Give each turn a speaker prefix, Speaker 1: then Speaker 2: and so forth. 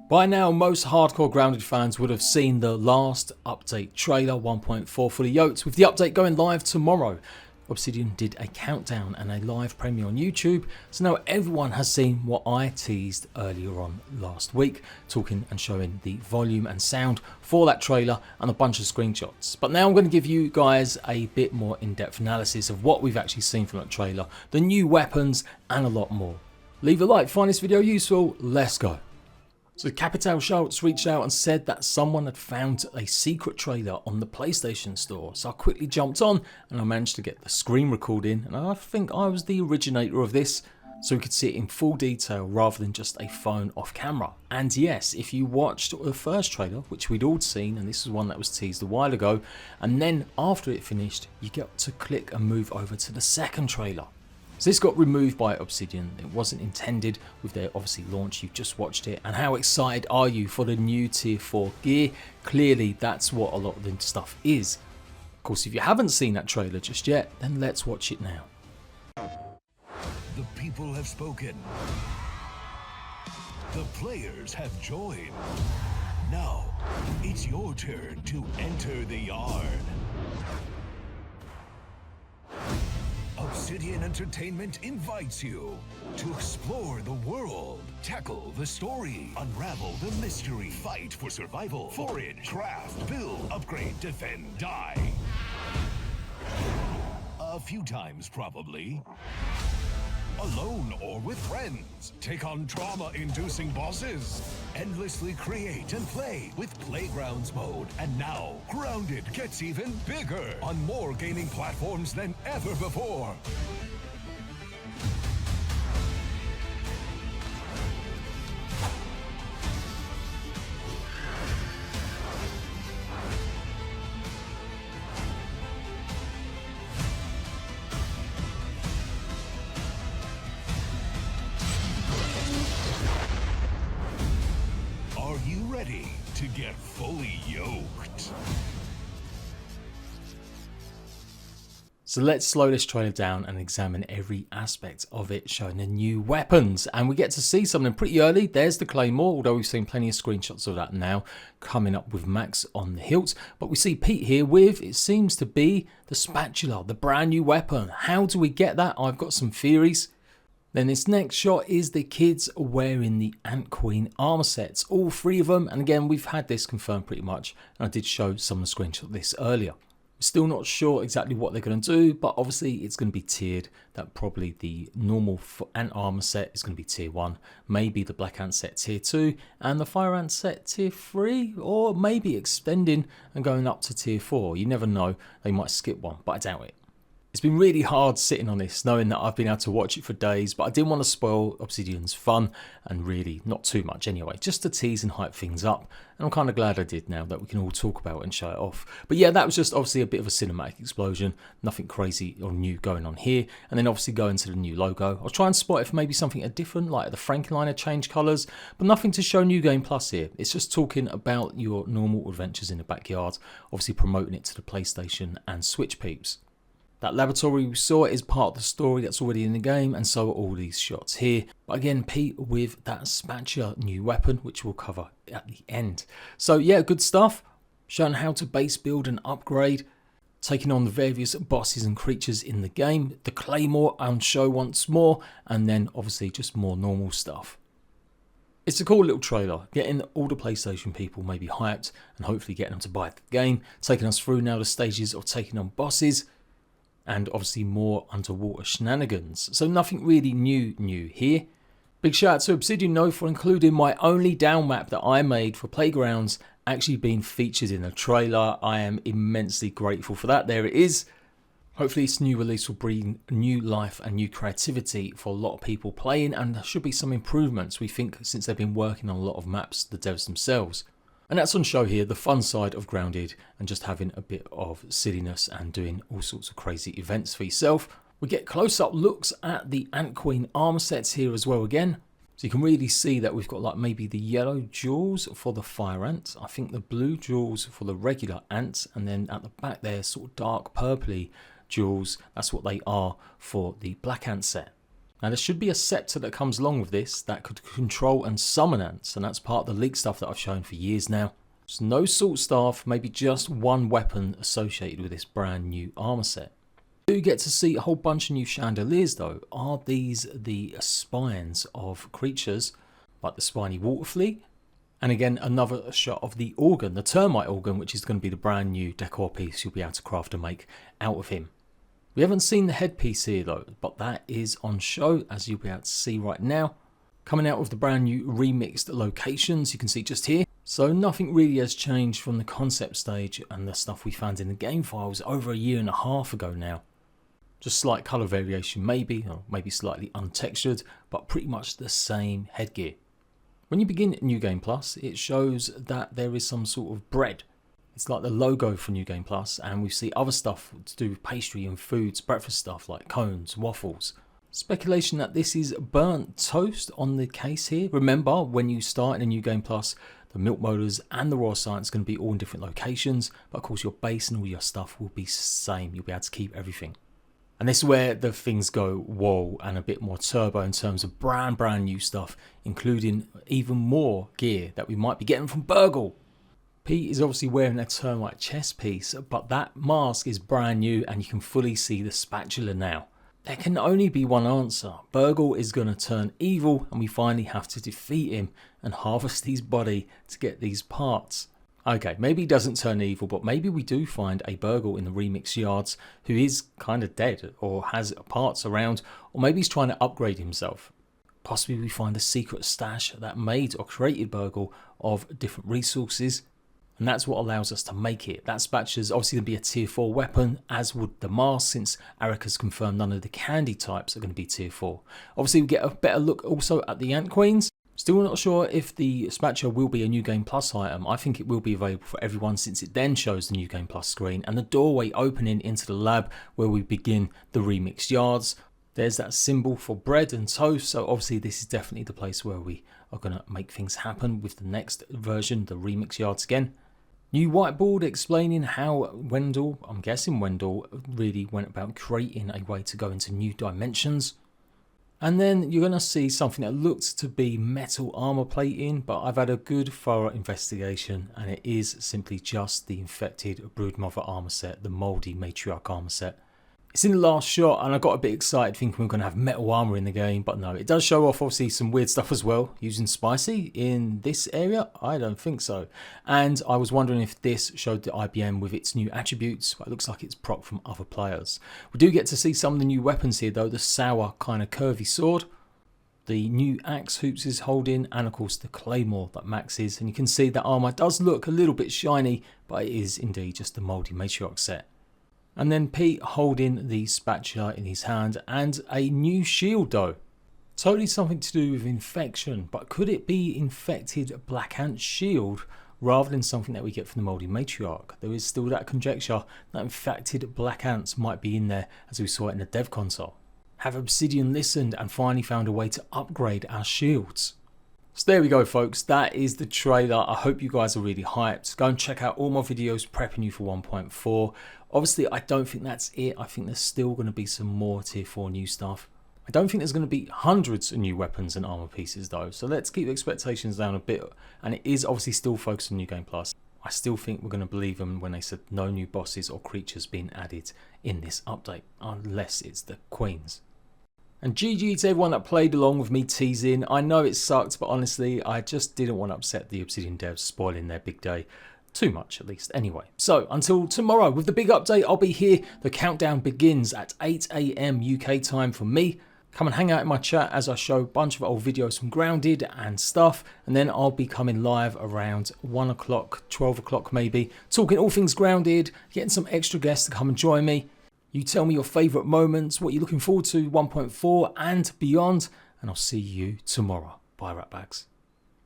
Speaker 1: By now, most hardcore Grounded fans would have seen the last update trailer 1.4 for the Yoked, with the update going live tomorrow. Obsidian did a countdown and a live premiere on YouTube, so now everyone has seen what I teased earlier on last week, talking and showing the volume and sound for that trailer and a bunch of screenshots. But now I'm going to give you guys a bit more in-depth analysis of what we've actually seen from that trailer, the new weapons and a lot more. Leave a like, find this video useful, let's go. So Capital Schultz reached out and said that someone had found a secret trailer on the PlayStation Store. So I quickly jumped on and I managed to get the screen recording, and I think I was the originator of this, so we could see it in full detail rather than just a phone off camera. And yes, if you watched the first trailer, which we'd all seen, and this is one that was teased a while ago, and then after it finished, you get to click and move over to the second trailer. So this got removed by Obsidian. It wasn't intended with their obviously launch. You've just watched it. And how excited are you for the new tier 4 gear? Clearly that's what a lot of the stuff is. Of course, if you haven't seen that trailer just yet, then let's watch it now.
Speaker 2: The people have spoken. The players have joined. Now it's your turn to enter the yard. Obsidian Entertainment invites you to explore the world, tackle the story, unravel the mystery, fight for survival, forage, craft, build, upgrade, defend, die. A few times probably. Alone or with friends, take on trauma-inducing bosses, endlessly create and play with Playgrounds mode. And now, Grounded gets even bigger on more gaming platforms than ever before. Are you ready to get fully yoked?
Speaker 1: So let's slow this trailer down and examine every aspect of it, showing the new weapons. And we get to see something pretty early. There's the Claymore, although we've seen plenty of screenshots of that now, coming up with Max on the hilt. But we see Pete here with, it seems to be, the spatula, the brand new weapon. How do we get that? I've got some theories. Then this next shot is the kids wearing the Ant Queen armor sets, all three of them. And again, we've had this confirmed pretty much. And I did show some of the screenshots of this earlier. Still not sure exactly what they're going to do, but obviously it's going to be tiered. That probably the normal ant armor set is going to be tier 1, maybe the black ant set tier 2, and the fire ant set tier 3, or maybe extending and going up to tier 4. You never know, they might skip one, but I doubt it. It's been really hard sitting on this, knowing that I've been able to watch it for days, but I didn't want to spoil Obsidian's fun, and really not too much anyway, just to tease and hype things up. And I'm kind of glad I did now that we can all talk about it and show it off. But yeah, that was just obviously a bit of a cinematic explosion, nothing crazy or new going on here. And then obviously going to the new logo. I'll try and spot if maybe something different, like the Frankenliner change colours, but nothing to show New Game Plus here. It's just talking about your normal adventures in the backyard, obviously promoting it to the PlayStation and Switch peeps. That laboratory we saw is part of the story that's already in the game, and so are all these shots here. But again, Pete with that spatula new weapon, which we'll cover at the end. So yeah, good stuff. Showing how to base build and upgrade, taking on the various bosses and creatures in the game. The Claymore on show once more, and then obviously just more normal stuff. It's a cool little trailer, getting all the PlayStation people maybe hyped and hopefully getting them to buy the game, taking us through now the stages of taking on bosses, and obviously more underwater shenanigans. So nothing really new here. Big shout out to Obsidian though for including my only down map that I made for Playgrounds actually being featured in a trailer. I am immensely grateful for that. There it is. Hopefully this new release will bring new life and new creativity for a lot of people playing, and there should be some improvements we think since they've been working on a lot of maps, the devs themselves. And that's on show here, the fun side of Grounded and just having a bit of silliness and doing all sorts of crazy events for yourself. We get close-up looks at the Ant Queen armor sets here as well again. So you can really see that we've got like maybe the yellow jewels for the fire ant, I think the blue jewels for the regular ants, and then at the back there sort of dark purpley jewels, that's what they are for the black ant set. Now there should be a scepter that comes along with this that could control and summon ants, and that's part of the leak stuff that I've shown for years now. There's no sword staff, maybe just one weapon associated with this brand new armor set. You do get to see a whole bunch of new chandeliers though. Are these the spines of creatures like the spiny water flea? And again, another shot of the organ, the termite organ, which is going to be the brand new decor piece you'll be able to craft and make out of him. We haven't seen the headpiece here though, but that is on show, as you'll be able to see right now. Coming out with the brand new remixed locations, you can see just here. So nothing really has changed from the concept stage and the stuff we found in the game files over a year and a half ago now. Just slight colour variation maybe, or maybe slightly untextured, but pretty much the same headgear. When you begin New Game Plus, it shows that there is some sort of bread. It's like the logo for New Game Plus, and we see other stuff to do with pastry and foods, breakfast stuff like cones, waffles. Speculation that this is burnt toast on the case here. Remember, when you start in a New Game Plus, the milk motors and the raw science are going to be all in different locations, but of course your base and all your stuff will be the same. You'll be able to keep everything. And this is where the things go whoa and a bit more turbo in terms of brand new stuff, including even more gear that we might be getting from Burgle. Pete is obviously wearing a termite chest piece, but that mask is brand new and you can fully see the spatula now. There can only be one answer. Burgle is going to turn evil and we finally have to defeat him and harvest his body to get these parts. Okay, maybe he doesn't turn evil, but maybe we do find a Burgle in the remix yards who is kind of dead or has parts around, or maybe he's trying to upgrade himself. Possibly we find a secret stash that made or created Burgle of different resources, and that's what allows us to make it. That spatula is obviously going to be a tier 4 weapon, as would the mask, since Eric has confirmed none of the candy types are going to be tier 4. Obviously we get a better look also at the Ant Queens. Still not sure if the spatula will be a New Game Plus item. I think it will be available for everyone, since it then shows the New Game Plus screen and the doorway opening into the lab where we begin the remix yards. There's that symbol for bread and toast, so obviously this is definitely the place where we are going to make things happen with the next version, the remix yards again. New whiteboard explaining how Wendell, I'm guessing Wendell, really went about creating a way to go into new dimensions. And then you're going to see something that looks to be metal armor plating, but I've had a good thorough investigation and it is simply just the infected broodmother armor set, the moldy matriarch armor set. It's in the last shot and I got a bit excited thinking we're going to have metal armor in the game, but no, it does show off obviously some weird stuff as well. Using spicy in this area? I don't think so. And I was wondering if this showed the IBM with its new attributes, but it looks like it's proc from other players. We do get to see some of the new weapons here though, the sour kind of curvy sword, the new axe Hoops is holding, and of course the claymore that Max is. And you can see that armor does look a little bit shiny, but it is indeed just the moldy matriarch set. And then Pete holding the spatula in his hand and a new shield though. Totally something to do with infection, but could it be infected Black Ant shield rather than something that we get from the moldy matriarch? There is still that conjecture that infected Black Ants might be in there, as we saw it in the dev console. Have Obsidian listened and finally found a way to upgrade our shields? So there we go folks, that is the trailer. I hope you guys are really hyped. Go and check out all my videos prepping you for 1.4. Obviously I don't think that's it. I think there's still going to be some more tier 4 new stuff. I don't think there's going to be hundreds of new weapons and armor pieces though, so let's keep expectations down a bit. And it is obviously still focused on New Game Plus. I still think we're going to believe them when they said no new bosses or creatures being added in this update, unless it's the Queens. And GG to everyone that played along with me teasing. I know it sucked, but honestly, I just didn't want to upset the Obsidian devs spoiling their big day. Too much, at least. Anyway, so until tomorrow with the big update, I'll be here. The countdown begins at 8 AM UK time for me. Come and hang out in my chat as I show a bunch of old videos from Grounded and stuff. And then I'll be coming live around 1 o'clock, 12 o'clock maybe, talking all things Grounded, getting some extra guests to come and join me. You tell me your favourite moments, what you're looking forward to, 1.4 and beyond, and I'll see you tomorrow. Bye, ratbags.